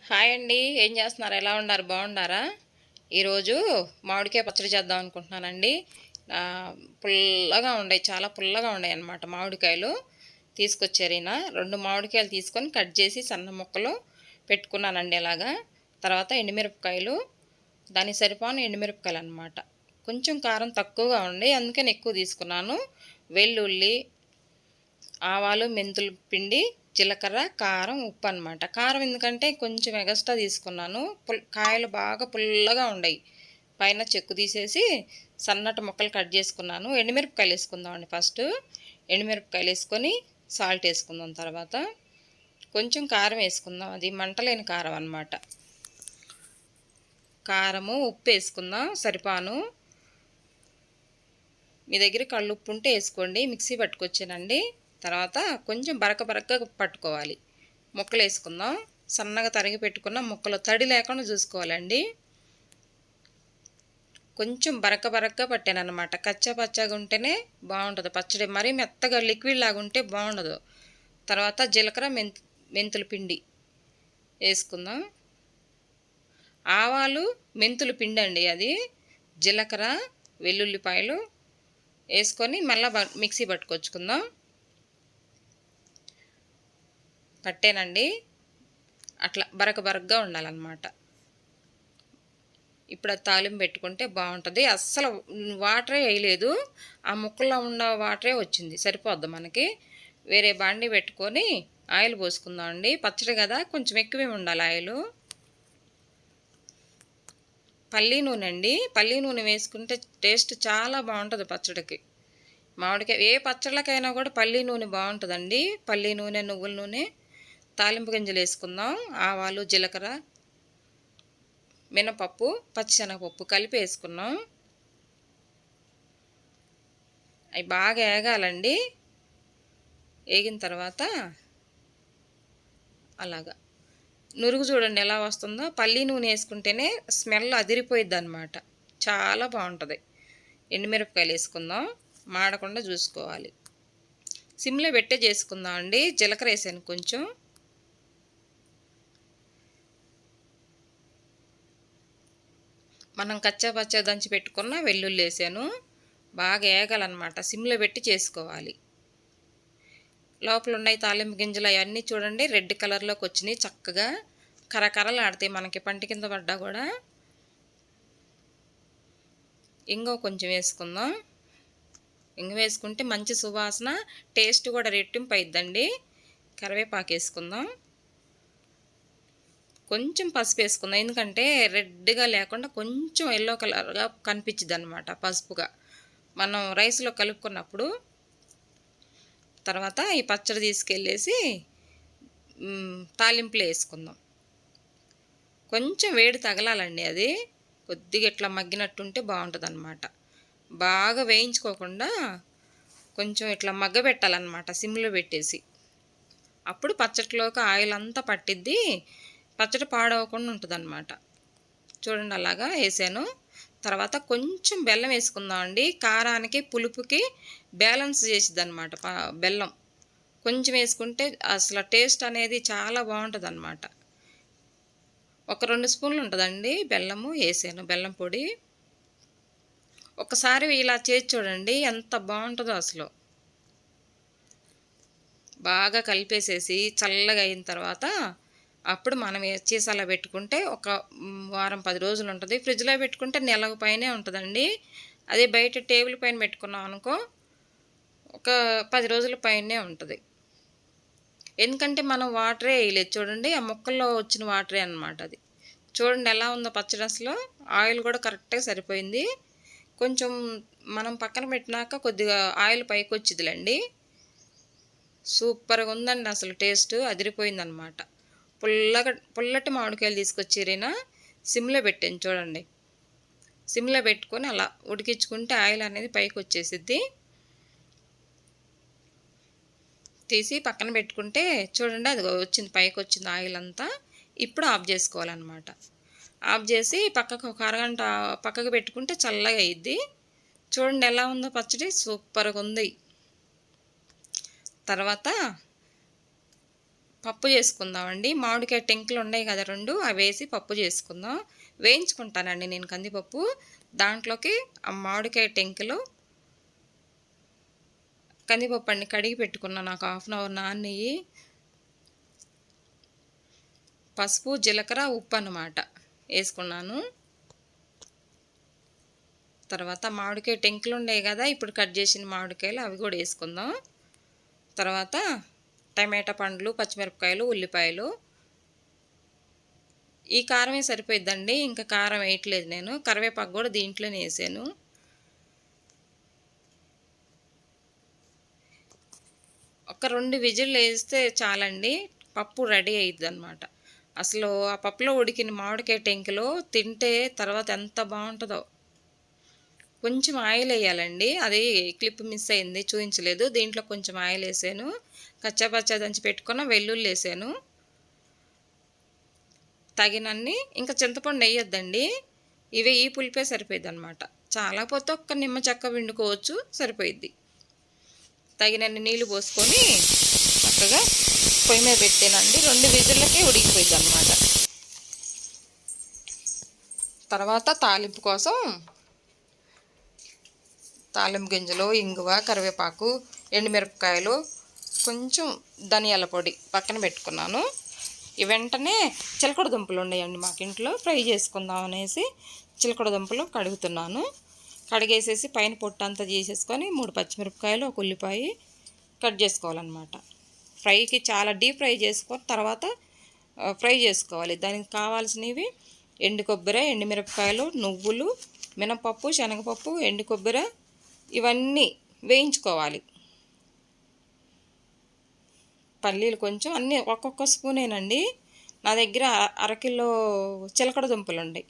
Hi అండి. ఏం చేస్తున్నారు? ఎలా ఉన్నారు? బాగున్నారా? ఈరోజు మామిడికాయ పచ్చడి చేద్దాం అనుకుంటున్నానండి. పుల్లగా ఉన్నాయి, చాలా పుల్లగా ఉన్నాయి అన్నమాట మామిడికాయలు. తీసుకొచ్చారు ఈయన. 2 మామిడికాయలు తీసుకొని కట్ చేసి సన్న ముక్కలు పెట్టుకున్నానండి ఇలాగా. తర్వాత ఎండుమిరపకాయలు, దానికి సరిపోను ఎండుమిరపకాయలు అన్నమాట. కొంచెం కారం తక్కువగా ఉంది, అందుకని ఎక్కువ తీసుకున్నాను. వెల్లుల్లి, ఆవాలు, మెంతుల పిండి, జీలకర్ర, కారం, ఉప్పు అనమాట. కారం ఎందుకంటే కొంచెం ఎగస్ట్రా తీసుకున్నాను. కాయలు బాగా పుల్లగా ఉన్నాయి. పైన చెక్కు తీసేసి సన్నటి ముక్కలు కట్ చేసుకున్నాను. ఎండుమిరపకాయలు వేసుకుందామండి ఫస్ట్. ఎండుమిరపకాయలు వేసుకొని సాల్ట్ వేసుకుందాం. తర్వాత కొంచెం కారం వేసుకుందాం, అది మంటలేని కారం అనమాట. కారము, ఉప్పు వేసుకుందాం సరిపాను. మీ దగ్గర కళ్ళుప్పు ఉంటే వేసుకోండి. మిక్సీ పట్టుకొచ్చానండి. తర్వాత కొంచెం బరకగా పట్టుకోవాలి. ముక్కలు వేసుకుందాం. సన్నగా తరిగి పెట్టుకున్న ముక్కలు తడి లేకుండా చూసుకోవాలండి. కొంచెం బరకగా పట్టాను అనమాట. కచ్చా పచ్చగా ఉంటేనే బాగుంటుంది పచ్చడి. మరీ మెత్తగా లిక్విడ్ లాగా ఉంటే బాగుండదు. తర్వాత జీలకర్ర, మెంతుల పిండి వేసుకుందాం. ఆవాలు, మెంతుల పిండి అండి అది. జీలకర్ర, వెల్లుల్లిపాయలు వేసుకొని మళ్ళీ మిక్సీ పట్టుకొచ్చుకుందాం. పట్టేనండి. అట్లా బరకగా ఉండాలన్నమాట. ఇప్పుడు అది తాలింపు పెట్టుకుంటే బాగుంటుంది. అస్సలు వాటరే వేయలేదు, ఆ ముక్కల్లో ఉన్న వాటరే వచ్చింది. సరిపోద్ది మనకి. వేరే బాండి పెట్టుకొని ఆయిల్ పోసుకుందాం అండి. పచ్చడి కదా, కొంచెం ఎక్కువే ఉండాలి ఆయిల్. పల్లీ నూనె అండి. పల్లీ నూనె వేసుకుంటే టేస్ట్ చాలా బాగుంటుంది పచ్చడికి. మామిడికాయ ఏ పచ్చళ్ళకైనా కూడా పల్లీ నూనె బాగుంటుందండి. పల్లీ నూనె, నువ్వుల నూనె. తాలింపు గింజలు వేసుకుందాం. ఆవాలు, జీలకర్ర, మినపప్పు, పచ్చిశనగపప్పు కలిపి వేసుకున్నాం. అవి బాగా వేగాలండి. వేగిన తర్వాత అలాగా నురుగు చూడండి ఎలా వస్తుందో. పల్లీ నూనె వేసుకుంటేనే స్మెల్ అదిరిపోయిద్ది అనమాట. చాలా బాగుంటుంది. ఎండుమిరపకాయలు వేసుకుందాం. మాడకుండా చూసుకోవాలి. సిమ్లో పెట్టే చేసుకుందాం అండి. జీలకర్ర వేసాను కొంచెం. మనం కచ్చా పచ్చా దంచి పెట్టుకున్న వెల్లుల్లి వేసాను. బాగా వేగాలన్నమాట. సిమ్లో పెట్టి చేసుకోవాలి. లోపల ఉన్నాయి తాలింపు గింజలు అవన్నీ చూడండి రెడ్ కలర్లోకి వచ్చినాయి. చక్కగా కరకరలు ఆడతాయి మనకి పంటి కింద పడ్డా కూడా. ఇంగో కొంచెం వేసుకుందాం. ఇంగ వేసుకుంటే మంచి సువాసన, టేస్ట్ కూడా రెట్టింపు అయిద్దండి. కరివేపాకు వేసుకుందాం. కొంచెం పసుపు వేసుకుందాం, ఎందుకంటే రెడ్గా లేకుండా కొంచెం ఎల్లో కలర్గా కనిపించింది అనమాట పసుపుగా మనం రైస్లో కలుపుకున్నప్పుడు. తర్వాత ఈ పచ్చడి తీసుకెళ్ళేసి తాలింపులో వేసుకుందాం. కొంచెం వేడి తగలాలండి. అది కొద్దిగా ఇట్లా మగ్గినట్టుంటే బాగుంటుంది అనమాట. బాగా వేయించుకోకుండా కొంచెం ఇట్లా మగ్గబెట్టాలన్నమాట సిమ్లో పెట్టేసి. అప్పుడు పచ్చడిలోకి ఆయిల్ అంతా పట్టిద్ది, పచ్చడి పాడవకుండా ఉంటుంది అనమాట. చూడండి అలాగా వేసాను. తర్వాత కొంచెం బెల్లం వేసుకుందాం అండి. కారానికి పులుపుకి బ్యాలెన్స్ చేసిద్ది అనమాట బెల్లం. కొంచెం వేసుకుంటే అసలు టేస్ట్ అనేది చాలా బాగుంటుంది అనమాట. ఒక 2 స్పూన్లు ఉంటుందండి బెల్లము వేసాను, బెల్లం పొడి. ఒకసారి ఇలా చేసి చూడండి ఎంత బాగుంటుందో అసలు. బాగా కలిపేసేసి చల్లగా అయిన తర్వాత అప్పుడు మనం సీసాలో పెట్టుకుంటే ఒక వారం 10 రోజులు ఉంటుంది. ఫ్రిడ్జ్లో పెట్టుకుంటే నెలకు పైనే ఉంటుందండి. అదే బయట టేబుల్ పైన పెట్టుకున్నాం అనుకో ఒక 10 రోజుల పైనే ఉంటుంది. ఎందుకంటే మనం వాటరే వేయలేదు చూడండి, ఆ ముక్కల్లో వచ్చిన వాటరే అనమాట అది. చూడండి ఎలా ఉందో పచ్చడి అసలు. ఆయిల్ కూడా కరెక్ట్గా సరిపోయింది. కొంచెం మనం పక్కన పెట్టినాక కొద్దిగా ఆయిల్ పైకి వచ్చిందిలేండి. సూపర్గా ఉందండి అసలు. టేస్ట్ అదిరిపోయిందనమాట. పుల్లటి మామిడికాయలు తీసుకొచ్చిరైనా సిమ్లో పెట్టాను చూడండి. సిమ్లో పెట్టుకొని అలా ఉడికించుకుంటే ఆయిల్ అనేది పైకి వచ్చేసిద్ది. తీసి పక్కన పెట్టుకుంటే చూడండి అది వచ్చింది, పైకి వచ్చింది ఆయిల్ అంతా. ఇప్పుడు ఆఫ్ చేసుకోవాలన్నమాట. ఆఫ్ చేసి పక్కకు ఒక అరగంట పక్కకు పెట్టుకుంటే చల్లగా అయ్యిద్ది. చూడండి ఎలా ఉందో పచ్చడి, సూపర్గా ఉంది. తర్వాత పప్పు చేసుకుందామండి. మామిడికాయ టెంకులు ఉన్నాయి కదా 2, అవి వేసి పప్పు చేసుకుందాం. వేయించుకుంటానండి నేను కందిపప్పు. దాంట్లోకి ఆ మామిడికాయ టెంకులు, కందిపప్పు అండి కడిగి పెట్టుకున్నాను, నాకు హాఫ్ అన్ అవర్ నానియి. పసుపు, జీలకర్ర, ఉప్పు అన్నమాట వేసుకున్నాను. తర్వాత మామిడికాయ టెంకులు ఉన్నాయి కదా, ఇప్పుడు కట్ చేసిన మామిడికాయలు అవి కూడా వేసుకుందాం. తర్వాత టమాటా పండ్లు, పచ్చిమిరపకాయలు, ఉల్లిపాయలు. ఈ కారమే సరిపోయిద్దండి, ఇంకా కారం వేయట్లేదు నేను. కరివేపాకు కూడా దీంట్లోనే వేసాను. ఒక 2 విజిల్లు వేస్తే చాలండి, పప్పు రెడీ అయ్యిద్ది అనమాట. అసలు ఆ పప్పులో ఉడికిన మామిడికాయ టెంకులో తింటే తర్వాత ఎంత బాగుంటుందో. కొంచెం ఆయిల్ వేయాలండి, అది క్లిప్ మిస్ అయింది, చూపించలేదు. దీంట్లో కొంచెం ఆయిల్ వేసాను. కచ్చాపచ్చా దంచి పెట్టుకున్న వెల్లుల్లి వేసాను తగినన్ని. ఇంకా చింతపండు వేయొద్దండి, ఈ పులిపే సరిపోయిద్ది అనమాట. చాలా పోతే ఒక్క నిమ్మ చెక్క పిండుకోవచ్చు, సరిపోయిద్ది. తగినన్ని నీళ్ళు పోసుకొని చక్కగా పొయ్యి మీద పెట్టానండి. 2 విజిల్లకే ఉడికిపోయిద్ది అనమాట. తర్వాత తాలింపు కోసం తాలింపు గింజలు, ఇంగువ, కరివేపాకు, ఎండుమిరపకాయలు, కొంచెం ధనియాల పొడి పక్కన పెట్టుకున్నాను. వెంటనే చిలకడ దుంపలు ఉన్నాయండి మాకు ఇంట్లో, ఫ్రై చేసుకుందాం అనేసి చిలకడ దుంపలు కడుగుతున్నాను. కడిగేసేసి పైన పొట్టు అంతా తీసేసుకొని 3 పచ్చిమిరపకాయలు, 1 ఉల్లిపాయ కట్ చేసుకోవాలన్నమాట. ఫ్రైకి చాలా డీప్ ఫ్రై చేసుకొని తర్వాత ఫ్రై చేసుకోవాలి. దానికి కావాల్సినవి ఎండు కొబ్బరి, ఎండుమిరపకాయలు, నువ్వులు, మినపప్పు, శనగపప్పు, ఎండు కొబ్బరి, ఇవన్నీ వేయించుకోవాలి. పల్లీలు కొంచెం, అన్నీ ఒక్కొక్క స్పూనేనండి. నా దగ్గర అరకిలో చిలకడ దుంపలు ఉన్నాయి.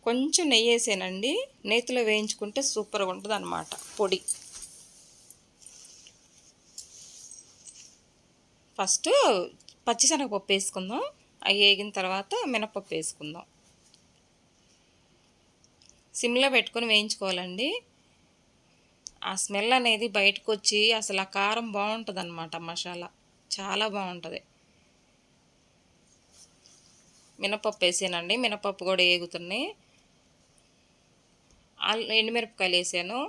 కొంచెం నెయ్యి వేసానండి, నేతిలో వేయించుకుంటే సూపర్గా ఉంటుంది అన్నమాట పొడి. ఫస్ట్ పచ్చిశనగపప్పు వేసుకుందాం, అవి వేగిన తర్వాత మినపప్పు వేసుకుందాం. సిమ్లో పెట్టుకొని వేయించుకోవాలండి. ఆ స్మెల్ అనేది బయటకు వచ్చి అసలు ఆ కారం బాగుంటుంది అన్నమాట. మసాలా చాలా బాగుంటుంది. మినపప్పు వేసానండి, మినపప్పు కూడా వేగుతున్నాయి. ఎండుమిరపకాయలు వేసాను.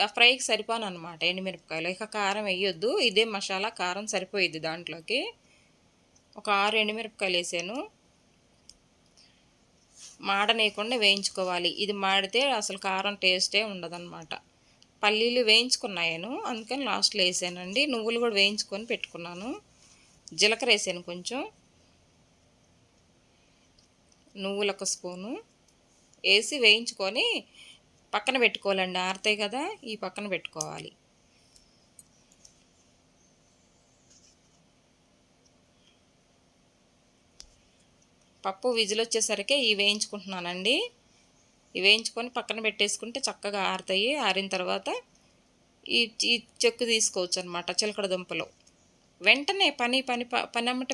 ఆ ఫ్రైకి సరిపోను అనమాట ఎండుమిరపకాయలు. ఇక కారం వేయొద్దు, ఇదే మసాలా కారం సరిపోయిద్ది దాంట్లోకి. ఒక 6 ఎండుమిరపకాయలు వేసాను. మాడనేయకుండా వేయించుకోవాలి, ఇది మాడితే అసలు కారం టేస్టే ఉండదన్నమాట. పల్లీలు వేయించుకున్నాను, అందుకని లాస్ట్లో వేసానండి. నువ్వులు కూడా వేయించుకొని పెట్టుకున్నాను. జీలకర్ర వేసాను కొంచెం, నువ్వులు 1 స్పూను వేసి వేయించుకొని పక్కన పెట్టుకోవాలండి. ఆరుతాయి కదా, ఈ పక్కన పెట్టుకోవాలి. పప్పు విజిల్ వచ్చేసరికి ఇవి వేయించుకుంటున్నానండి. ఇవి వేయించుకొని పక్కన పెట్టేసుకుంటే చక్కగా ఆరుతాయి. ఆరిన తర్వాత ఈ చెక్కు తీసుకోవచ్చు అనమాట చిలకడ దుంపలు. వెంటనే పని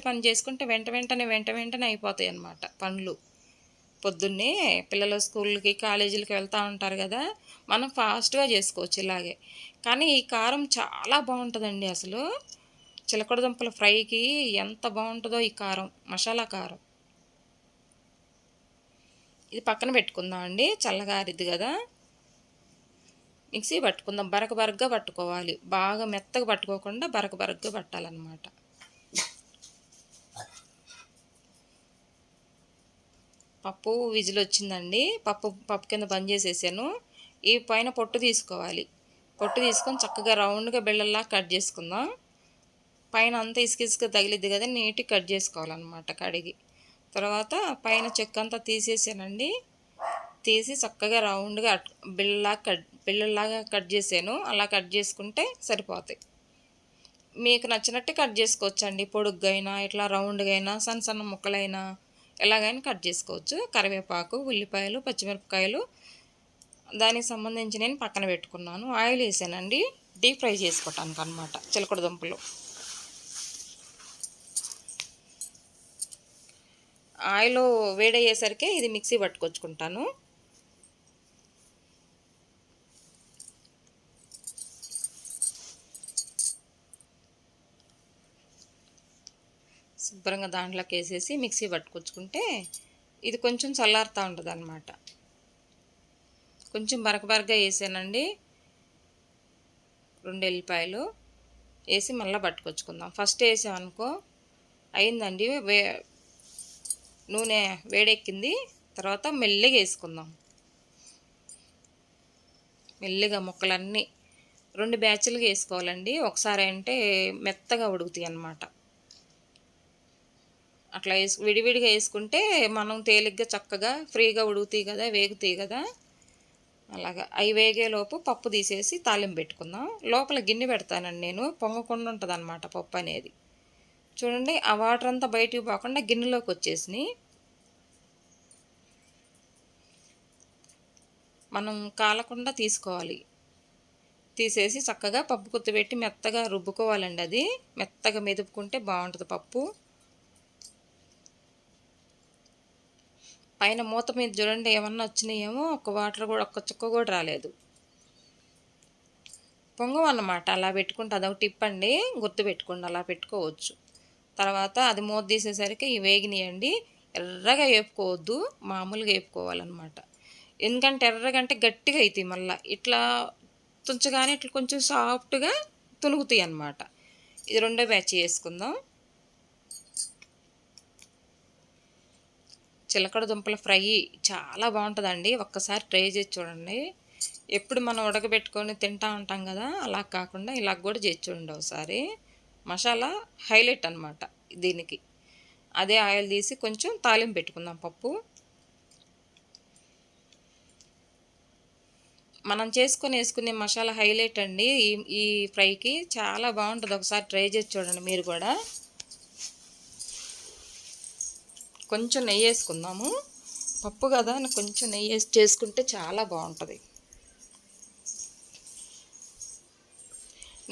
పని చేసుకుంటే వెంటనే అయిపోతాయి అన్నమాట పనులు. పొద్దున్నే పిల్లలు స్కూల్కి, కాలేజీలకి వెళ్తూ ఉంటారు కదా, మనం ఫాస్ట్గా చేసుకోవచ్చు ఇలాగే. కానీ ఈ కారం చాలా బాగుంటుందండి అసలు. చిలకడ దుంపల ఫ్రైకి ఎంత బాగుంటుందో ఈ కారం, మసాలా కారం. ఇది పక్కన పెట్టుకుందాం అండి, చల్లగా ఆరిద్ది కదా. మిక్సీ పట్టుకుందాం, బరకగా పట్టుకోవాలి, బాగా మెత్తగా పట్టుకోకుండా బరకగా పట్టాలన్నమాట. పప్పు విజిల్ వచ్చిందండి. పప్పు కింద బంద్ చేసేసాను. ఈ పైన పొట్టు తీసుకోవాలి. పొట్టు తీసుకొని చక్కగా రౌండ్గా బిళ్ళల్లా కట్ చేసుకుందాం. పైన అంతా ఇసుక తగిలిద్ది కదా, నీట్గా కట్ చేసుకోవాలన్నమాట కడిగి. తర్వాత పైన చెక్క అంతా తీసేసానండి. తీసి చక్కగా రౌండ్గా బిళ్ళలాగా కట్ చేసాను. అలా కట్ చేసుకుంటే సరిపోతాయి. మీకు నచ్చినట్టు కట్ చేసుకోవచ్చండి, పొడుగ్గా అయినా, ఇట్లా రౌండ్గా అయినా, సన్న ముక్కలైనా ఎలాగైనా కట్ చేసుకోవచ్చు. కరివేపాకు, ఉల్లిపాయలు, పచ్చిమిరపకాయలు దానికి సంబంధించి నేను పక్కన పెట్టుకున్నాను. ఆయిల్ వేసానండి, డీప్ ఫ్రై చేసుకోవటానికి అనమాట చిలకడ దుంపలు. ఆయిల్ వేడయ్యేసరికి ఇది మిక్సీ పట్టుకొచ్చుకుంటాను. శుభ్రంగా దాంట్లోకి వేసేసి మిక్సీ పట్టుకొచ్చుకుంటే ఇది కొంచెం చల్లారుతూ ఉంటుంది అన్నమాట. కొంచెం బరకబరగా వేసానండి. 2 ఎల్లిపాయలు వేసి మళ్ళీ పట్టుకొచ్చుకుందాం. ఫస్ట్ వేసామనుకో అయిందండి, నూనె వేడెక్కింది. తర్వాత మెల్లిగా వేసుకుందాం. మెల్లిగా ముక్కలన్నీ 2 బ్యాచ్లుగా వేసుకోవాలండి. ఒకసారి అంటే మెత్తగా ఉడుకుతాయి అన్నమాట. అట్లా విడివిడిగా వేసుకుంటే మనం తేలిగ్గా చక్కగా ఫ్రీగా ఉడుకుతాయి కదా, వేగుతాయి కదా. అలాగా అవి వేగేలోపు పప్పు తీసేసి తాలింపు పెట్టుకుందాం. లోపల గిన్నె పెడతానండి నేను, పొంగకుండా ఉంటుంది అన్నమాట పప్పు అనేది. చూడండి, ఆ వాటర్ అంతా బయటికి పోకుండా గిన్నెలోకి వచ్చేసినాయి. మనం కాలకుండా తీసుకోవాలి. తీసేసి చక్కగా పప్పు గుత్తి పెట్టి మెత్తగా రుబ్బుకోవాలండి. అది మెత్తగా మెదుపుకుంటే బాగుంటుంది పప్పు. పైన మూత మీద చూడండి ఏమన్నా వచ్చినాయేమో, ఒక్క వాటర్ కూడా ఒక్క చుక్క కూడా రాలేదు. పొంగం అన్నమాట. అలా పెట్టుకుంటే అదొక టిప్ అండి, గుర్తుపెట్టుకోండి. అలా పెట్టుకోవచ్చు. తర్వాత అది మూత తీసేసరికి ఇవి వేగినాయండి. ఎర్రగా వేపుకోవద్దు, మామూలుగా వేపుకోవాలన్నమాట. ఎందుకంటే ఎర్రగా అంటే గట్టిగా అవుతాయి. మళ్ళీ ఇట్లా తుంచగానే ఇట్లా కొంచెం సాఫ్ట్గా తునుగుతాయి అన్నమాట. ఇది రెండో బ్యాచ్ వేసుకుందాం. చిలకడ దుంపల ఫ్రై చాలా బాగుంటుందండి. ఒక్కసారి ట్రై చేసి చూడండి. ఎప్పుడు మనం ఉడకబెట్టుకొని తింటా ఉంటాం కదా, అలా కాకుండా ఇలా కూడా చేసి చూడండి ఒకసారి. మసాలా హైలైట్ అన్నమాట దీనికి. అదే ఆయిల్ తీసి కొంచెం తాలింపు పెట్టుకుందాం పప్పు. మనం వేసుకునే మసాలా హైలైట్ అండి ఈ ఫ్రైకి. చాలా బాగుంటుంది. ఒకసారి ట్రై చేసి చూడండి మీరు కూడా. కొంచెం నెయ్యి వేసుకుందాము. పప్పు కదా, కొంచెం నెయ్యి వేసి చేసుకుంటే చాలా బాగుంటుంది.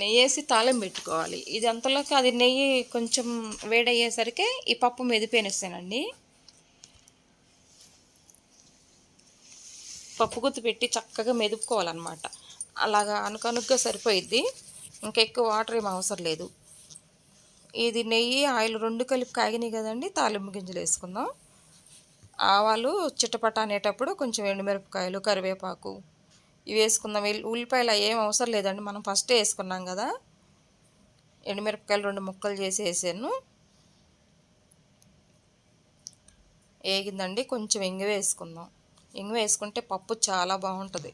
నెయ్యి వేసి తాలింపు పెట్టుకోవాలి. ఇది అంతలోకి అది నెయ్యి కొంచెం వేడయ్యేసరికి ఈ పప్పు మెదిపేనేస్తానండి. పప్పు గుత్తి పెట్టి చక్కగా మెదుపుకోవాలన్నమాట. అలాగా అనుకనుగ్గా సరిపోయిద్ది. ఇంకా ఎక్కువ వాటర్ ఏం అవసరం లేదు. ఇది నెయ్యి ఆయిల్ 2 కలిపి కాగినాయి కదండి. తాలింపు గింజలు వేసుకుందాం. ఆవాలు చిట్టపట అనేటప్పుడు కొంచెం ఎండుమిరపకాయలు, కరివేపాకు ఇవి వేసుకుందాం. ఉల్లిపాయలు ఏం అవసరం లేదండి, మనం ఫస్టే వేసుకున్నాం కదా. ఎండుమిరపకాయలు 2 ముక్కలు చేసి వేసాను. వేగిందండి. కొంచెం ఇంగువ వేసుకుందాం. ఇంగువ వేసుకుంటే పప్పు చాలా బాగుంటుంది.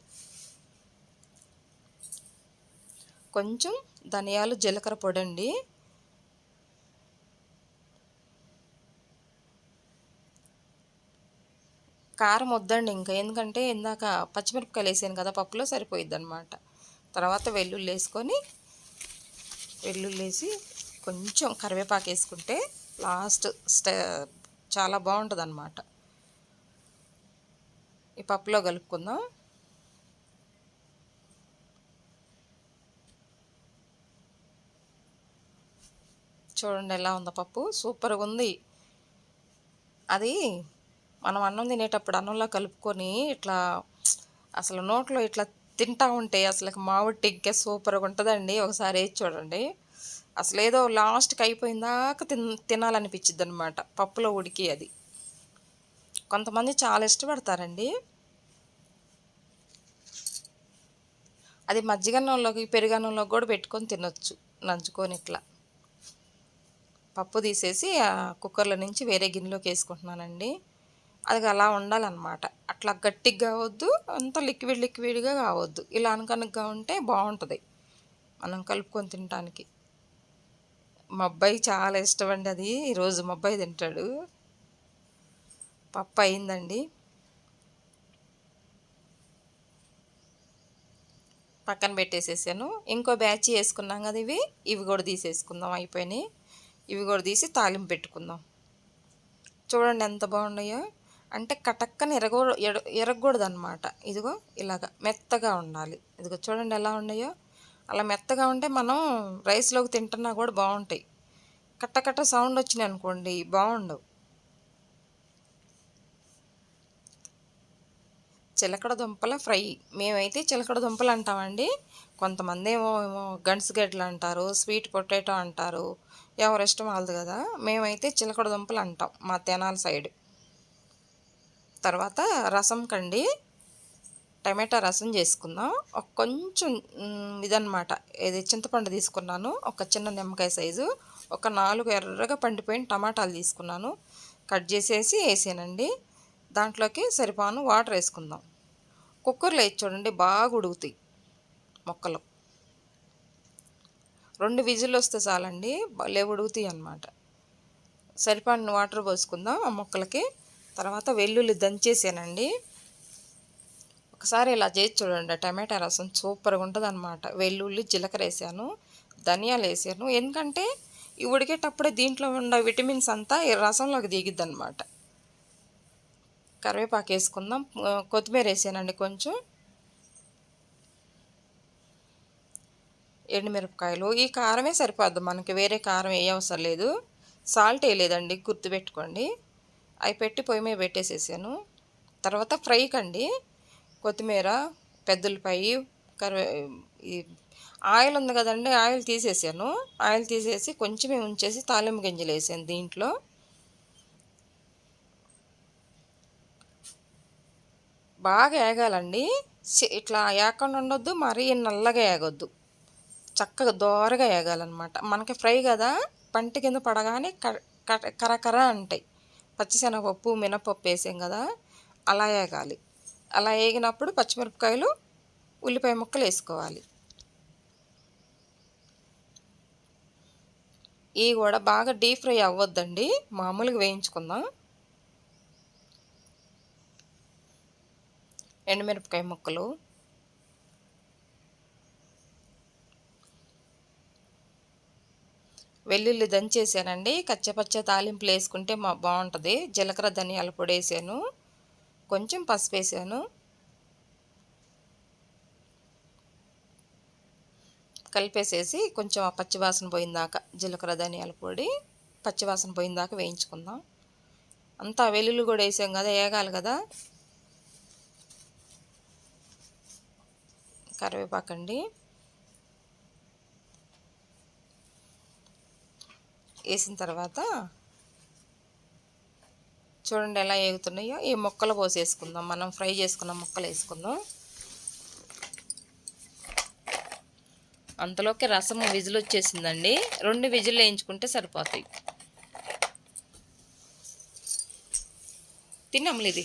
కొంచెం ధనియాలు, జీలకర్ర పొడి అండి. కారం వద్దండి ఇంకా, ఎందుకంటే ఇందాక పచ్చిమిరపకాయలు వేసాను కదా పప్పులో, సరిపోయిద్ది అనమాట. తర్వాత వెల్లుల్లి వేసి కొంచెం కరివేపాకు వేసుకుంటే లాస్ట్ చాలా బాగుంటుంది అన్నమాట. ఈ పప్పులో కలుపుకుందాం. చూడండి ఎలా ఉందో పప్పు, సూపర్గా ఉంది. అది మనం అన్నం తినేటప్పుడు అన్నంలో కలుపుకొని ఇట్లా అసలు నోట్లో ఇట్లా తింటా ఉంటే అసలు మామిడి టిక్కే సూపర్గా ఉంటుందండి. ఒకసారి వేసి చూడండి. అసలు ఏదో లాస్ట్కి అయిపోయిందాక తినాలనిపించిద్ది అనమాట పప్పులో ఉడికి. అది కొంతమంది చాలా ఇష్టపడతారండి. అది మజ్జిగన్నంలోకి, పెరుగన్నంలోకి కూడా పెట్టుకొని తినొచ్చు నంచుకొని. ఇట్లా పప్పు తీసేసి కుక్కర్లో నుంచి వేరే గిన్నెలోకి వేసుకుంటున్నానండి. అది అలా ఉండాలన్నమాట. అట్లా గట్టిగా కావద్దు, అంత లిక్విడ్గా కావద్దు. ఇలా అనకనుగ్గా ఉంటే బాగుంటుంది మనం కలుపుకొని తినడానికి. మా అబ్బాయికి చాలా ఇష్టం అండి అది. ఈరోజు మా అబ్బాయి తింటాడు. పప్పు అయిందండి. పక్కన పెట్టేసేసాను. ఇంకో బ్యాచ్ వేసుకున్నాం కదా, ఇవి కూడా తీసేసుకుందాం. అయిపోయినాయి. ఇవి కూడా తీసి తాలింపు పెట్టుకుందాం. చూడండి ఎంత బాగున్నాయో. అంటే కటక్కని ఎరగకూడదు అనమాట. ఇదిగో ఇలాగా మెత్తగా ఉండాలి. ఇదిగో చూడండి ఎలా ఉన్నాయో. అలా మెత్తగా ఉంటే మనం రైస్లోకి తింటున్నా కూడా బాగుంటాయి. కట్ట సౌండ్ వచ్చినాయి అనుకోండి బాగుండవు. చిలకడ దుంపల ఫ్రై, మేమైతే చిలకడ దుంపలు అంటామండి. కొంతమంది ఏమో గన్స్గడ్డలు అంటారు, స్వీట్ పొటాటో అంటారు, ఎవరిష్టం వాళ్ళది కదా. మేమైతే చిలకడ దుంపలు అంటాం మా తెనాలి సైడ్. తర్వాత రసం కండి టమాటా రసం చేసుకుందాం. ఒక కొంచెం ఇదన్నమాట, ఇది చింతపండు తీసుకున్నాను, ఒక చిన్న నిమ్మకాయ సైజు, ఒక 4 ఎర్రగా పండిపోయిన టమాటాలు తీసుకున్నాను, కట్ చేసేసి వేసానండి. దాంట్లోకి సరిపాను వాటర్ వేసుకుందాం. కుక్కర్లో వేసి చూడండి, బాగా ఉడుకుతాయి మొక్కలు. 2 విజిల్ వస్తే చాలండి, భలే ఉడుకుతాయి అన్నమాట. సరిపాను వాటర్ పోసుకుందాం ఆ మొక్కలకి. తర్వాత వెల్లుల్లి దంచేసానండి. ఒకసారి ఇలా చేసి చూడండి, టమాటా రసం సూపర్గా ఉంటుంది అన్నమాట. వెల్లుల్లి జీలకర్ర వేసాను, ధనియాలు వేసాను, ఎందుకంటే ఈ ఉడికేటప్పుడే దీంట్లో ఉన్న విటమిన్స్ అంతా ఈ రసంలోకి దిగిద్ది అనమాట. కరివేపాకు వేసుకుందాం, కొత్తిమీర వేసానండి కొంచెం, ఎండుమిరపకాయలు. ఈ కారమే సరిపోద్ది మనకి, వేరే కారం ఏ అవసరం లేదు. సాల్ట్ వేయలేదండి, గుర్తుపెట్టుకోండి. అవి పెట్టి పొయ్యి మీద పెట్టేసేసాను. తర్వాత ఫ్రై కండి కొత్తిమీర, పెద్దలపాయి, ఈ ఆయిల్ ఉంది కదండి, ఆయిల్ తీసేసాను. ఆయిల్ తీసేసి కొంచెమే ఉంచేసి తాలింపు గింజలు వేసాను దీంట్లో. బాగా ఏగాలండి, ఇట్లా ఏగకుండా ఉండొద్దు, మరీ నల్లగా ఏగొద్దు, చక్కగా దోరగా ఏగాలన్నమాట. మనకి ఫ్రై కదా, పంట కింద పడగానే కరకర అంటాయి. పచ్చిశనగపప్పు, మినపప్పు వేసాం కదా, అలా ఏగాలి. అలా వేగినప్పుడు పచ్చిమిరపకాయలు, ఉల్లిపాయ ముక్కలు వేసుకోవాలి. ఇవి కూడా బాగా డీప్ ఫ్రై అవ్వద్దండి, మామూలుగా వేయించుకుందాం. ఎండుమిరపకాయ ముక్కలు, వెల్లుల్లి దంచేసానండి. కచ్చపచ్చ తాలింపులు వేసుకుంటే బాగుంటుంది. జీలకర్ర ధనియాల పొడి వేసాను, కొంచెం పసుపు వేసాను, కలిపేసేసి కొంచెం ఆ పచ్చివాసన పోయిందాకా, జీలకర్ర ధనియాల పొడి పచ్చివాసన పోయిందాకా వేయించుకుందాం. అంతా వెల్లుల్లి కూడా వేసాం కదా, వేగాలి కదా. కరివేపాకండి వేసిన తర్వాత చూడండి ఎలా వేగుతున్నాయో. ఈ ముక్కలు పోసేసుకుందాం, మనం ఫ్రై చేసుకున్న ముక్కలు వేసుకుందాం. అంతలోకి రసం విజిల్ వచ్చేసిందండి, 2 విజిల్ వేయించుకుంటే సరిపోతాయి. తినమ్మా, ఇది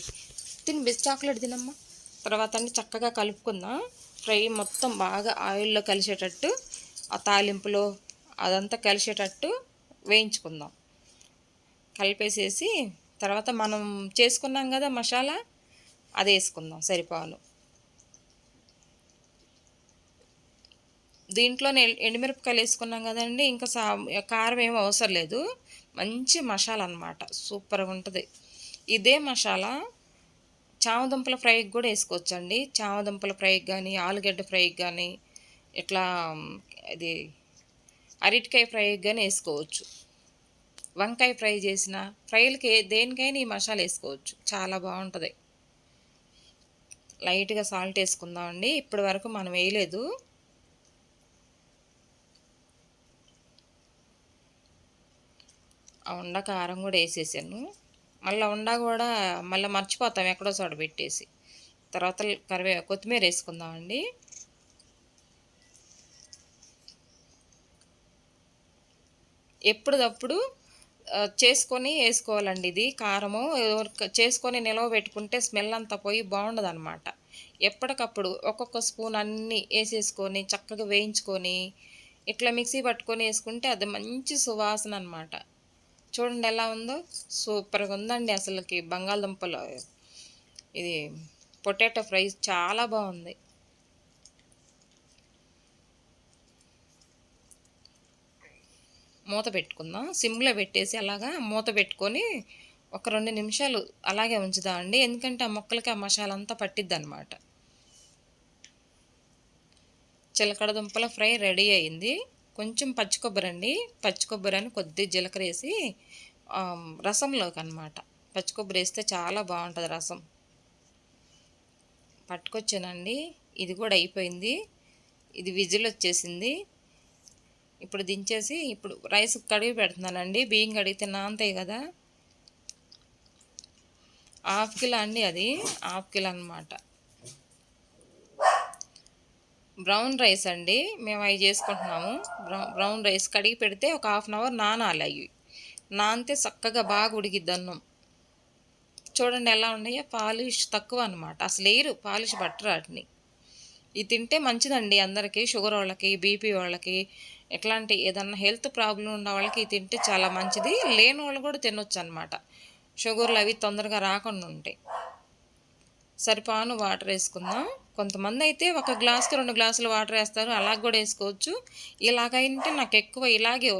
తిని చాక్లెట్ తినమ్మా. తర్వాత అన్ని చక్కగా కలుపుకుందాం. ఫ్రై మొత్తం బాగా ఆయిల్లో కలిసేటట్టు, ఆ తాలింపులో అదంతా కలిసేటట్టు వేయించుకుందాం. కలిపేసేసి తర్వాత మనం చేసుకున్నాం కదా మసాలా, అది వేసుకుందాం సరిపాను. దీంట్లోనే ఎండుమిరపకాయలు వేసుకున్నాం కదండి, ఇంకా కారం ఏమీ అవసరం లేదు. మంచి మసాలా అన్నమాట, సూపర్గా ఉంటుంది. ఇదే మసాలా చామదుంపల ఫ్రైకి కూడా వేసుకోవచ్చండి. చామదుంపల ఫ్రైకి కానీ, ఆలుగడ్డ ఫ్రైకి కానీ, ఇట్లా ఇది అరటికాయ ఫ్రైకి కానీ వేసుకోవచ్చు. వంకాయ ఫ్రై చేసిన ఫ్రైలకి దేనికైనా ఈ మసాలా వేసుకోవచ్చు, చాలా బాగుంటుంది. లైట్గా సాల్ట్ వేసుకుందామండి, ఇప్పటి వరకు మనం వేయలేదు. ఆ ఉండ కారం కూడా వేసేసాను. మళ్ళీ ఉండ కూడా మళ్ళీ మర్చిపోతాం ఎక్కడో చోట పెట్టేసి. తర్వాత కొత్తిమీర వేసుకుందామండి. ఎప్పటిదప్పుడు చేసుకొని వేసుకోవాలండి. ఇది కారము చేసుకొని నిలవ పెట్టుకుంటే స్మెల్ అంతా పోయి బాగుండదు అనమాట. ఎప్పటికప్పుడు ఒక్కొక్క స్పూన్ అన్నీ వేసేసుకొని చక్కగా వేయించుకొని ఇట్లా మిక్సీ పట్టుకొని వేసుకుంటే అది మంచి సువాసన అనమాట. చూడండి ఎలా ఉందో, సూపర్గా ఉందండి. అసలుకి బంగాళదుంపలు ఇది పొటాటో ఫ్రై చాలా బాగుంది. మూత పెట్టుకుందాం, సిమ్లో పెట్టేసి అలాగా మూత పెట్టుకొని ఒక 2 నిమిషాలు అలాగే ఉంచుదామండి, ఎందుకంటే ఆ మొక్కలకి ఆ మసాలా అంతా పట్టిద్ది అనమాట. చిలకడ దుంపల ఫ్రై రెడీ అయింది. కొంచెం పచ్చి కొబ్బరి అండి, పచ్చి కొబ్బరి అని కొద్ది జీలకర్ర వేసి రసంలోకి అనమాట. పచ్చి కొబ్బరి వేస్తే చాలా బాగుంటుంది రసం. పట్టుకొచ్చానండి, ఇది కూడా అయిపోయింది. ఇది విజిల్ వచ్చేసింది. ఇప్పుడు దించేసి ఇప్పుడు రైస్ కడిగి పెడుతున్నానండి. బియ్యం కడిగితే నానతాయి కదా. 1/2 కిలో అండి, అది 1/2 కిలో అనమాట. బ్రౌన్ రైస్ అండి, మేము అవి చేసుకుంటున్నాము. బ్రౌన్ రైస్ కడిగి పెడితే ఒక 1/2 అవర్ నానాలి. అవి నానితే చక్కగా బాగా ఉడికిద్ది అన్నం. చూడండి ఎలా ఉన్నాయో, పాలిష్ తక్కువ అనమాట. అసలు వేయరు, పాలిష్ పట్టరు వాటిని. ఇది తింటే మంచిదండి అందరికీ, షుగర్ వాళ్ళకి, బీపీ వాళ్ళకి, ఎట్లాంటి ఏదన్నా హెల్త్ ప్రాబ్లం ఉన్న వాళ్ళకి ఇది తింటే చాలా మంచిది. లేని వాళ్ళు కూడా తినొచ్చు అనమాట. షుగర్లు అవి తొందరగా రాకుండా ఉంటాయి. సరిపాను వాటర్ వేసుకుందాం. కొంతమంది అయితే 1 గ్లాస్కి 2 గ్లాసులు వాటర్ వేస్తారు, అలాగ కూడా వేసుకోవచ్చు. ఇలాగైతే నాకు ఎక్కువ ఇలాగే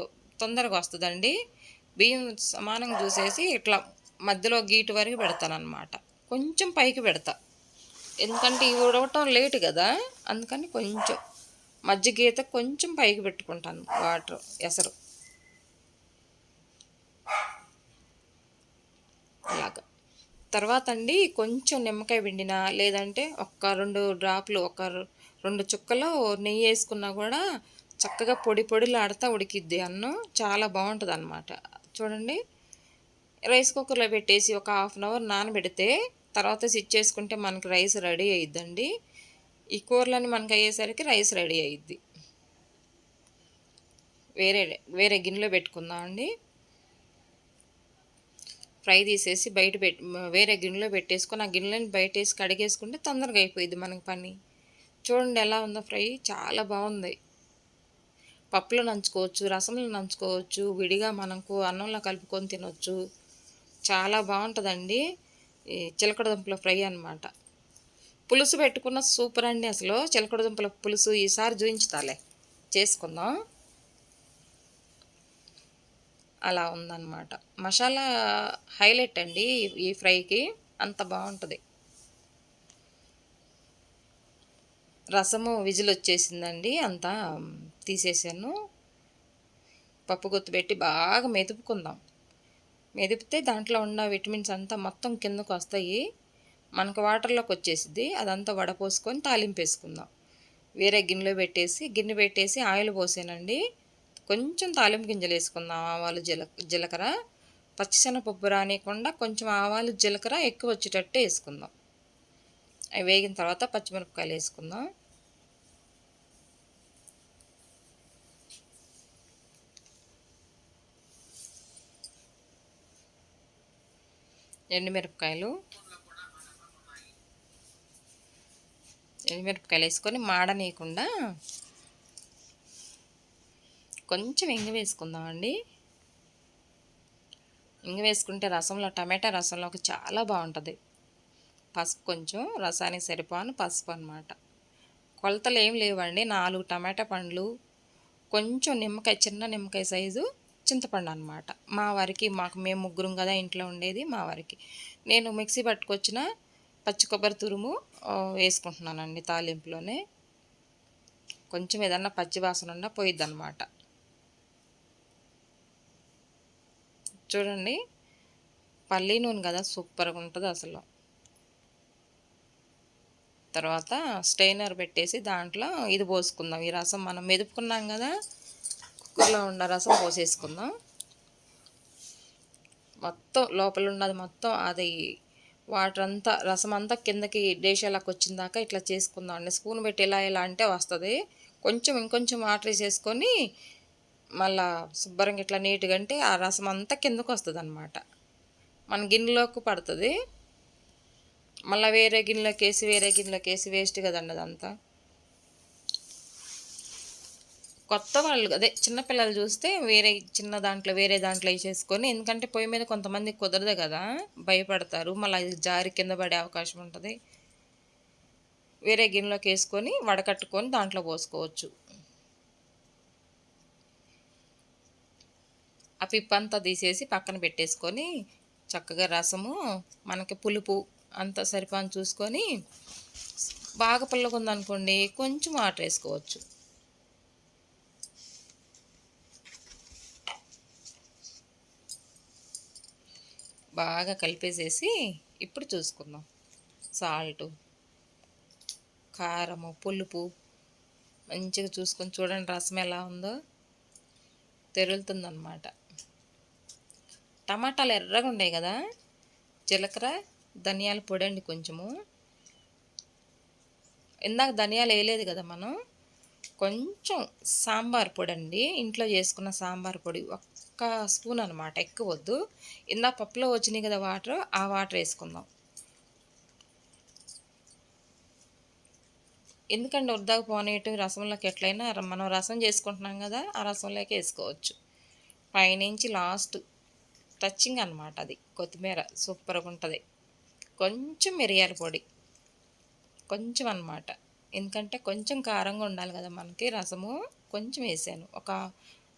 తొందరగా వస్తుందండి. బియ్యం సమానంగా చూసేసి ఇట్లా మధ్యలో గీటు వరకు పెడతానమాట. కొంచెం పైకి పెడతా, ఎందుకంటే ఇవి ఉడవటం లేటు కదా, అందుకని కొంచెం మజ్జిగీత కొంచెం పైకి పెట్టుకుంటాను వాటర్ ఎసరు. అలాగా తర్వాత అండి కొంచెం నిమ్మకాయ పిండినా, లేదంటే 2 డ్రాప్లు 2 చుక్కలు నెయ్యి వేసుకున్నా కూడా చక్కగా పొడి పొడిలాడుతూ ఉడికిద్ది అన్నం. చాలా బాగుంటుంది అన్నమాట. చూడండి, రైస్ కుక్కర్లో పెట్టేసి ఒక 1/2 అవర్ నానబెడితే తర్వాత స్విచ్ చేసుకుంటే మనకి రైస్ రెడీ అయ్యిద్దండి. ఈ కూరలని మనకు అయ్యేసరికి రైస్ రెడీ అయ్యిద్ది. వేరే వేరే గిన్నెలో పెట్టుకుందాం అండి. ఫ్రై తీసేసి వేరే గిన్నెలో పెట్టేసుకొని ఆ గిన్నెని బయటేసి కడిగేసుకుంటే తొందరగా అయిపోయింది మనకి పని. చూడండి ఎలా ఉందో ఫ్రై, చాలా బాగుంది. పప్పులో నంచుకోవచ్చు, రసంలో నంచుకోవచ్చు, విడిగా మనకు అన్నంలో కలుపుకొని తినొచ్చు. చాలా బాగుంటుందండి ఈ చిలకడ దుంపల ఫ్రై అనమాట. పులుసు పెట్టుకున్న సూపర్ అండి. అసలు చిలకడ దుంపల పులుసు ఈసారి చూపించుతాలే, చేసుకుందాం. అలా ఉందన్నమాట. మసాలా హైలైట్ అండి ఈ ఫ్రైకి, అంత బాగుంటుంది. రసము విజిల్ వచ్చేసిందండి, అంతా తీసేసాను. పప్పు గుత్తి పెట్టి బాగా మెదుపుకుందాం. మెదిపితే దాంట్లో ఉన్న విటమిన్స్ అంతా మొత్తం కిందకు వస్తాయి, మనకు వాటర్లోకి వచ్చేసిద్ది. అదంతా వడపోసుకొని తాలింపు వేసుకుందాం. వేరే గిన్నె పెట్టేసి ఆయిల్ పోసానండి. కొంచెం తాలింపు గింజలు వేసుకుందాం. ఆవాలు, జీలకర్ర, పచ్చిశనగపప్పు రానియకుండా కొంచెం ఆవాలు జీలకర్ర ఎక్కువ వచ్చేటట్టు వేసుకుందాం. అవి వేగిన తర్వాత పచ్చిమిరపకాయలు వేసుకుందాం. ఎండుమిరపకాయలు వేసుకొని మాడనీయకుండా కొంచెం ఇంగు వేసుకుందామండి. ఇంగు వేసుకుంటే రసంలో, టమాటా రసంలోకి చాలా బాగుంటుంది. పసుపు కొంచెం, రసానికి సరిపోను పసుపు అన్నమాట. కొలతలు ఏం లేవండి. 4 టమాటా పండ్లు, కొంచెం నిమ్మకాయ, చిన్న నిమ్మకాయ సైజు చింతపండు అనమాట. మా వారికి, మేము ముగ్గురం కదా ఇంట్లో ఉండేది, మా వారికి నేను మిక్సీ పట్టుకొచ్చిన పచ్చి కొబ్బరి తురుము వేసుకుంటున్నానండి తాలింపులోనే. కొంచెం ఏదన్నా పచ్చి వాసన ఉన్నా పోయిద్ది అనమాట. చూడండి, పల్లి నూనె కదా, సూపర్గా ఉంటుంది అసలు. తర్వాత స్టెయినర్ పెట్టేసి దాంట్లో ఇది పోసుకుందాం. ఈ రసం మనం మెదుపుకున్నాం కదా, కుక్కర్లో ఉన్న రసం పోసేసుకుందాం. మొత్తం లోపల ఉన్నది మొత్తం అది వాటర్ అంతా, రసం అంతా కిందకి డేషాలకు వచ్చిన దాకా ఇట్లా చేసుకుందాం అండి. స్పూన్ పెట్టి ఇలా అంటే వస్తుంది. ఇంకొంచెం వాటర్ వేసేసుకొని మళ్ళా శుభ్రంగా ఇట్లా నీట్గా అంటే ఆ రసం అంతా కిందకు వస్తుంది అనమాట, మన గిన్నెలోకి పడుతుంది. మళ్ళీ వేరే గిన్నెలోకి వేసి వేస్ట్ కదండి అదంతా. కొత్త వాళ్ళు, అదే చిన్నపిల్లలు చూస్తే వేరే దాంట్లో వేసేసుకొని, ఎందుకంటే పొయ్యి మీద కొంతమంది కుదరదు కదా, భయపడతారు, మళ్ళీ అది జారి కింద పడే అవకాశం ఉంటుంది. వేరే గిన్నెలోకి వేసుకొని వడకట్టుకొని దాంట్లో పోసుకోవచ్చు. ఆ పిప్పంతా తీసేసి పక్కన పెట్టేసుకొని చక్కగా రసము, మనకి పులుపు అంతా సరిపాని చూసుకొని, బాగా పుల్లగా ఉందనుకోండి కొంచెం వాటర్ వేసుకోవచ్చు. బాగా కలిపేసేసి ఇప్పుడు చూసుకుందాం. సాల్టు, కారము, పులుపు మంచిగా చూసుకొని చూడండి రసం ఎలా ఉందో, తెరులుతుందన్నమాట. టమాటాలు ఎర్రగా ఉన్నాయి కదా, జీలకర్ర ధనియాల పొడి అండి కొంచెము. ఇందాక ధనియాలు వేయలేదు కదా మనం. కొంచెం సాంబార్ పొడి అండి, ఇంట్లో చేసుకున్న సాంబార్ పొడి, ఒక్క స్పూన్ అనమాట, ఎక్కువ వద్దు. ఇందాక పప్పులో వచ్చినాయి కదా వాటర్, ఆ వాటర్ వేసుకుందాం. ఎందుకంటే వృద్ధాకు పోనీటు రసంలోకి ఎట్లయినా మనం రసం చేసుకుంటున్నాం కదా, ఆ రసంలోకి వేసుకోవచ్చు. పైనుంచి లాస్ట్ టచింగ్ అనమాట, అది కొత్తిమీర సూపర్గా ఉంటుంది. కొంచెం మిరియాల పొడి కొంచెం అనమాట, ఎందుకంటే కొంచెం కారంగా ఉండాలి కదా మనకి రసము. కొంచెం వేసాను, ఒక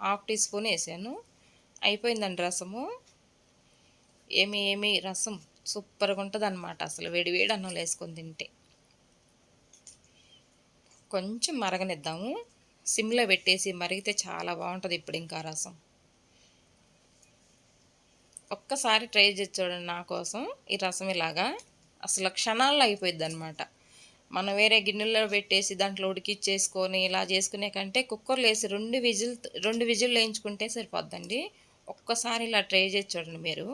హాఫ్ టీ స్పూన్ వేసాను. అయిపోయిందండి రసము. ఏమి రసం సూపర్గా ఉంటుంది అనమాట, అసలు వేడి వేడి అన్నంలో వేసుకొని తింటే. కొంచెం మరగనిద్దాము, సిమ్లో పెట్టేసి మరిగితే చాలా బాగుంటుంది. ఇప్పుడు ఇంకా రసం ఒక్కసారి ట్రై చేసి చూడండి నా కోసం. ఈ రసం ఇలాగా అసలు క్షణాల్లో అయిపోయింది అనమాట. మనం వేరే గిన్నెలో పెట్టేసి దాంట్లో ఉడికిచ్చేసుకొని ఇలా చేసుకునే కంటే కుక్కర్లో వేసి రెండు విజిల్ వేయించుకుంటే సరిపోద్దండి. ఒక్కసారి ఇలా ట్రై చేసి చూడండి మీరు.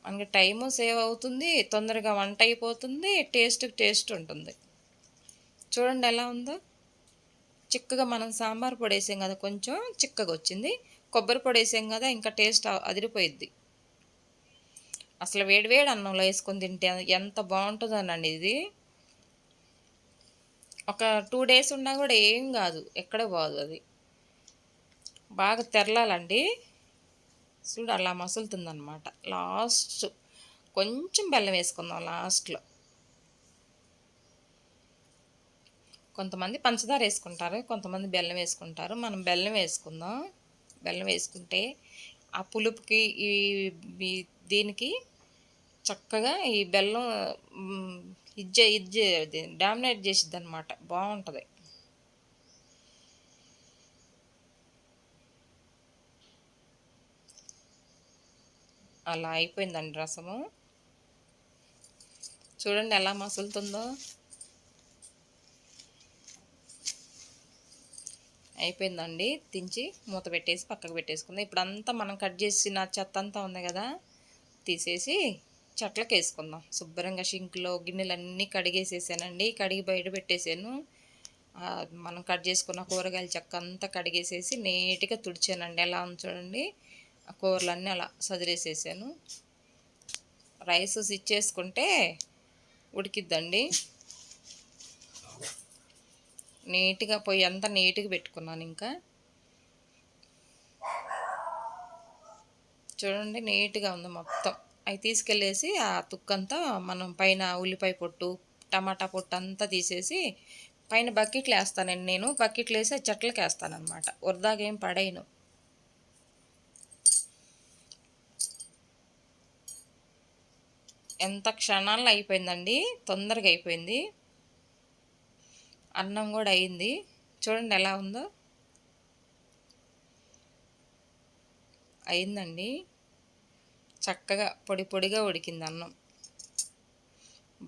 మనకి టైము సేవ్ అవుతుంది, తొందరగా వంట అయిపోతుంది, టేస్ట్ ఉంటుంది. చూడండి ఎలా ఉందో. చిక్కగా మనం సాంబార్ పొడి వేసాం కదా, కొంచెం చిక్కగా వచ్చింది. కొబ్బరి పొడి వేసాం కదా, ఇంకా టేస్ట్ అదిరిపోయిద్ది. అసలు వేడివేడి అన్నంలో వేసుకొని తింటే ఎంత బాగుంటుందోనండి ఇది. ఒక 2 days ఉన్నా కూడా ఏం కాదు, ఎక్కడ పోదు అది. బాగా తెరలాలండి. చూడు అలా మసులుతుందన్నమాట. లాస్ట్ కొంచెం బెల్లం వేసుకుందాం లాస్ట్లో. కొంతమంది పంచదార వేసుకుంటారు, కొంతమంది బెల్లం వేసుకుంటారు. మనం బెల్లం వేసుకుందాం. బెల్లం వేసుకుంటే ఆ పులుపుకి దీనికి చక్కగా ఈ బెల్లం డామినేట్ చేసిద్ది అనమాట, బాగుంటుంది. అలా అయిపోయిందండి రసము. చూడండి ఎలా మసులుతుందో. అయిపోయిందండి, దించి మూత పెట్టేసి పక్కకు పెట్టేసుకుందాం. ఇప్పుడు అంతా మనం కట్ చేసిన చెత్త అంతా ఉంది కదా, తీసేసి చెట్లకు వేసుకుందాం. శుభ్రంగా షింక్లో గిన్నెలన్నీ కడిగేసేసానండి, కడిగి బయట పెట్టేసాను. మనం కట్ చేసుకున్న కూరగాయల చెక్క అంతా కడిగేసేసి నీట్గా తుడిచానండి. ఎలా ఉంది చూడండి, ఆ కూరలన్నీ అలా సదిరేసేసాను. రైస్ ఇచ్చేసుకుంటే ఉడికిద్దండి. నీట్గా పొయ్యి అంతా నీట్గా పెట్టుకున్నాను. ఇంకా చూడండి నీట్గా ఉంది మొత్తం. అవి తీసుకెళ్ళేసి ఆ తుక్కంతా మనం పైన ఉల్లిపాయ పొట్టు, టమాటా పొట్టు అంతా తీసేసి పైన బకెట్లు వేస్తానండి. నేను బకెట్లు వేసి చెట్లకి వేస్తానమాట, వృధాగా ఏం పడేయను. ఎంత క్షణాల్లో అయిపోయిందండి, తొందరగా అయిపోయింది. అన్నం కూడా అయింది. చూడండి ఎలా ఉందో. అయిందండి, చక్కగా పొడి పొడిగా ఉడికింది అన్నం.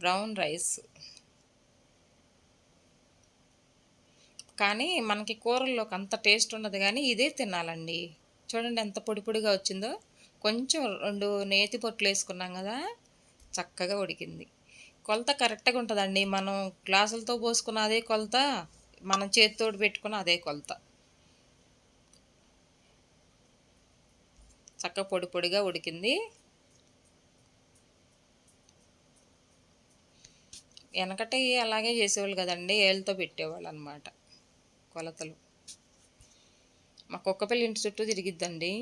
Brown rice. కానీ మనకి కూరల్లోకి అంత టేస్ట్ ఉండదు, కానీ ఇదే తినాలండి. చూడండి ఎంత పొడి పొడిగా వచ్చిందో. కొంచెం 2 నేతి పొట్లు వేసుకున్నాం కదా, చక్కగా ఉడికింది. కొలత కరెక్ట్గా ఉంటుందండి. మనం గ్లాసులతో పోసుకున్న అదే కొలత, మనం చేతితోటి పెట్టుకున్న అదే కొలత. చక్కగా పొడి పొడిగా ఉడికింది. వెనకటి అలాగే చేసేవాళ్ళు కదండి, ఏళ్ళతో పెట్టేవాళ్ళు అనమాట కొలతలు. మా కుక్కపిల్ల ఇంటి చుట్టూ తిరిగిద్దండి.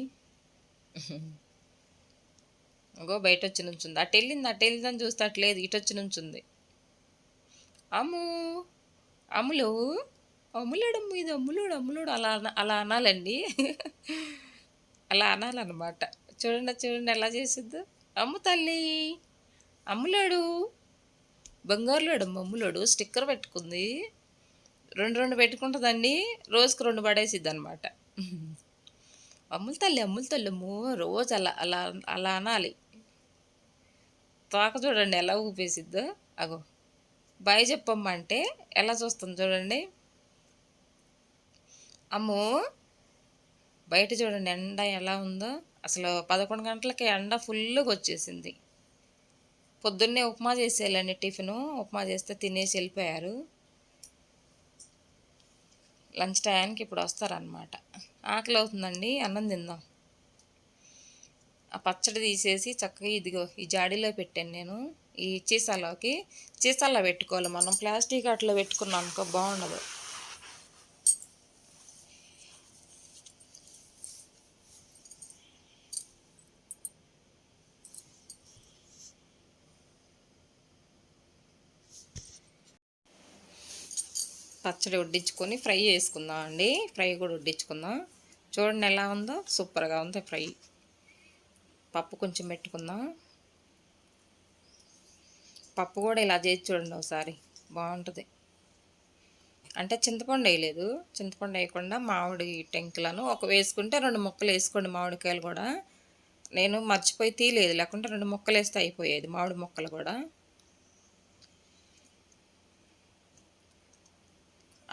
ఇంకో బయట వచ్చి నుంచుంది. అటు వెళ్ళిందని చూస్తే అట్లేదు, ఇటు వచ్చి నుంచుంది. అమ్ము అమ్ములు అమ్ములాడమ్ము, ఇది అమ్ములోడు అలా అనాలండి. అలా అనాలన్నమాట. చూడండి ఎలా చేసిద్దు. అమ్ము తల్లి, అమ్ములాడు, బంగారులాడు అమ్ములాడు. స్టిక్కర్ పెట్టుకుంది. 2 పెట్టుకుంటుందండి, రోజుకు 2 పడేసిద్ది అనమాట. అమ్ముల తల్లి అమ్ము, రోజు అలా అలా అలా అనాలి. తోక చూడండి ఎలా ఊపేసిద్దో. అగో బాయ్ చెప్పమ్మా అంటే ఎలా చూస్తుంది చూడండి. అమ్మో, బయట చూడండి ఎండ ఎలా ఉందో. అసలు 11 గంటలకి ఎండ ఫుల్గా వచ్చేసింది. పొద్దున్నే ఉప్మా చేసేయాలండి, టిఫిను ఉప్మా చేస్తే తినేసి వెళ్ళిపోయారు. లంచ్ టయానికి ఇప్పుడు వస్తారనమాట. ఆకలి అవుతుందండి, అన్నం తిందాం. ఆ పచ్చడి తీసేసి చక్కగా ఇదిగో ఈ జాడీలో పెట్టాను నేను. ఈ సీసాల్లో పెట్టుకోవాలి మనం. ప్లాస్టిక్ అట్లా పెట్టుకున్నాం అనుకో బాగుండదు. పచ్చడి వడ్డించుకొని ఫ్రై చేసుకుందాం అండి. ఫ్రై కూడా వడ్డించుకుందాం. చూడండి ఎలా ఉందో, సూపర్గా ఉంది ఫ్రై. పప్పు కొంచెం పెట్టుకుందాం. పప్పు కూడా ఇలా చేసి చూడండి ఒకసారి, బాగుంటుంది. అంటే చింతపండు వేయలేదు, చింతపండు వేయకుండా మామిడి టెంకులను ఒక వేసుకుంటే 2 ముక్కలు వేసుకోండి. మామిడికాయలు కూడా నేను మర్చిపోయి తీయలేదు, లేకుంటే 2 ముక్కలు వేస్తే అయిపోయేది మామిడి ముక్కలు కూడా.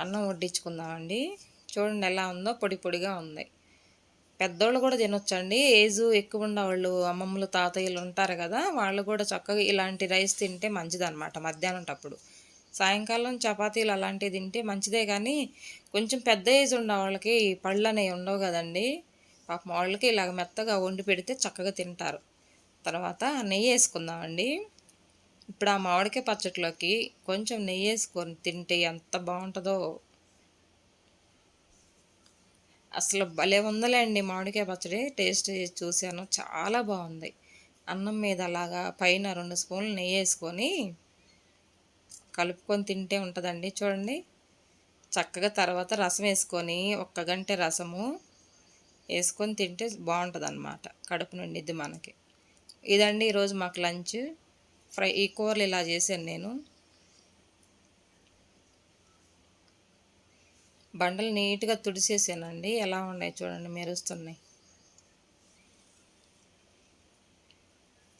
అన్నం వడ్డించుకుందామండి. చూడండి ఎలా ఉందో, పొడి పొడిగా ఉంది. పెద్దోళ్ళు కూడా తినొచ్చండి. ఏజు ఎక్కువ ఉన్నవాళ్ళు, అమ్మమ్మలు తాతయ్యలు ఉంటారు కదా, వాళ్ళు కూడా చక్కగా ఇలాంటి రైస్ తింటే మంచిదన్నమాట మధ్యాహ్నం టప్పుడు. సాయంకాలం చపాతీలు అలాంటివి తింటే మంచిదే, కానీ కొంచెం పెద్ద ఏజ్ ఉన్న వాళ్ళకి పళ్ళు అనేవి ఉండవు కదండి. పాపం వాళ్ళకి ఇలాగ మెత్తగా వండి పెడితే చక్కగా తింటారు. తర్వాత నెయ్యి వేసుకుందామండి. ఇప్పుడు ఆ మామిడికాయ పచ్చట్లోకి కొంచెం నెయ్యి వేసుకొని తింటే ఎంత బాగుంటుందో. అసలు భలే ఉందలేండి మామిడికాయ పచ్చడి. టేస్ట్ చూశాను, చాలా బాగుంది. అన్నం మీద అలాగా పైన 2 స్పూన్లు నెయ్యి వేసుకొని కలుపుకొని తింటే ఉంటుందండి. చూడండి చక్కగా. తర్వాత రసం వేసుకొని 1 గంట రసము వేసుకొని తింటే బాగుంటుంది అన్నమాట. కడుపు నిండిద్ది మనకి. ఇదండి ఈరోజు మాకు లంచ్. ఫ్రై ఈ కూరలు ఇలా చేశాను నేను. బండలు నీట్గా తుడిసేసానండి. ఎలా ఉన్నాయి చూడండి, మెరుస్తున్నాయి.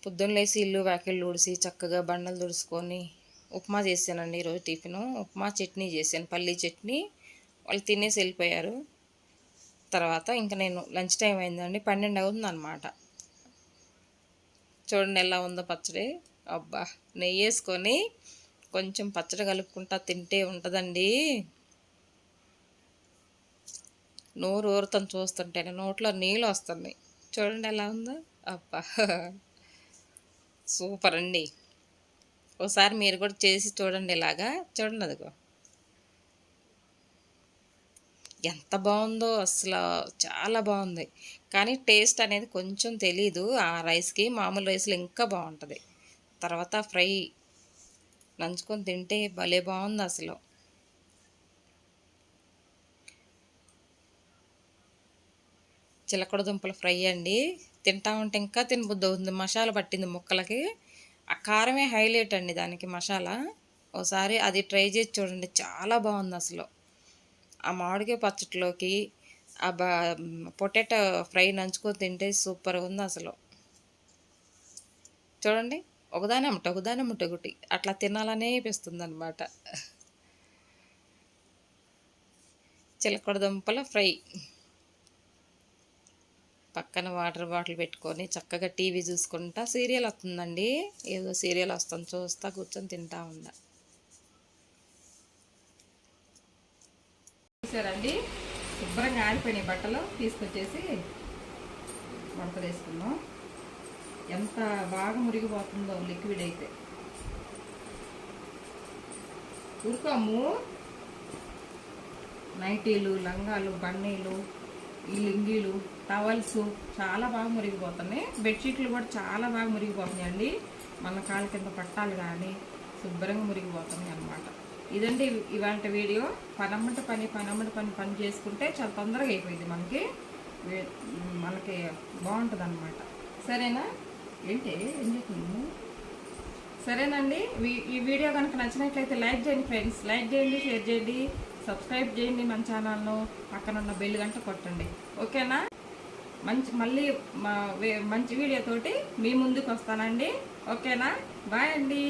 పొద్దున్న లేసి ఇల్లు వాకిళ్ళు ఊడిసి చక్కగా బండలు తుడుచుకొని ఉప్మా చేశానండి ఈరోజు టిఫిను. ఉప్మా చట్నీ చేశాను, పల్లీ చట్నీ. వాళ్ళు తినేసి వెళ్ళిపోయారు. తర్వాత ఇంకా నేను లంచ్ టైం అయిందండి, 12 అవుతుందన్నమాట. చూడండి ఎలా ఉందో పచ్చడి. అబ్బా, నెయ్యి వేసుకొని కొంచెం పచ్చడి కలుపుకుంటా తింటే ఉంటుందండి. నోరు ఊరుతాను చూస్తుంటేనే, నోట్లో నీళ్ళు వస్తున్నాయి. చూడండి ఎలా ఉందో. అబ్బా, సూపర్ అండి. ఒకసారి మీరు కూడా చేసి చూడండి ఇలాగా. చూడండి అదిగో ఎంత బాగుందో, అసలు చాలా బాగుంది. కానీ టేస్ట్ అనేది కొంచెం తెలీదు ఆ రైస్కి. మామూలు రైస్లో ఇంకా బాగుంటుంది. తర్వాత ఫ్రై నంచుకొని తింటే భలే బాగుంది అసలు. చిలకడ దుంపల ఫ్రై అండి. తింటా ఉంటే ఇంకా తినబుద్ధి అవుతుంది. మసాలా పట్టింది ముక్కలకి. ఆ కారమే హైలైట్ అండి దానికి, మసాలా. ఒకసారి అది ట్రై చేసి చూడండి, చాలా బాగుంది అసలు. ఆ మామిడికాయ పచ్చట్లోకి ఆ పొటాటో ఫ్రై నంచుకొని తింటే సూపర్గా ఉంది అసలు. చూడండి, ఒకదాని ఒకటి అట్లా తినాలనే అనిపిస్తుంది అనమాట. చిలకడ దుంపల ఫ్రై. పక్కన వాటర్ బాటిల్ పెట్టుకొని చక్కగా టీవీ చూసుకుంటా, సీరియల్ వస్తుందండి. ఏదో సీరియల్ వస్తుంది, చూస్తా కూర్చొని తింటా ఉందా. చూసారండి, శుభ్రంగా ఆడిపోయినాయి బట్టలు. తీసుకొచ్చేసి మడత వేసుకుందాం. ఎంత బాగా మురిగిపోతుందో లిక్విడ్ అయితే. ఉరుకమ్ము. నైటీలు, లంగాలు, బన్నీలు, ఈ లింగీలు, టవల్స్ చాలా బాగా మురిగిపోతున్నాయి. బెడ్షీట్లు కూడా చాలా బాగా మురిగిపోతున్నాయి అండి. మన కాళ్ళ కింద పట్టాలు కానీ శుభ్రంగా మురిగిపోతున్నాయి అన్నమాట. ఇదండి ఇవాళ వీడియో. పని చేసుకుంటే చాలా తొందరగా అయిపోయింది మనకి బాగుంటుంది అన్నమాట. సరేనా? ఏంటి ఏం చెప్తున్నాను? సరేనండి, ఈ వీడియో కనుక నచ్చినట్లయితే లైక్ చేయండి ఫ్రెండ్స్. లైక్ చేయండి, షేర్ చేయండి, సబ్స్క్రైబ్ చేయండి మన ఛానల్ను. పక్కన ఉన్న బెల్ గంట కొట్టండి. ఓకేనా? మళ్ళీ మంచి వీడియోతోటి మీ ముందుకు వస్తానండి. ఓకేనా? బాయ్ అండి.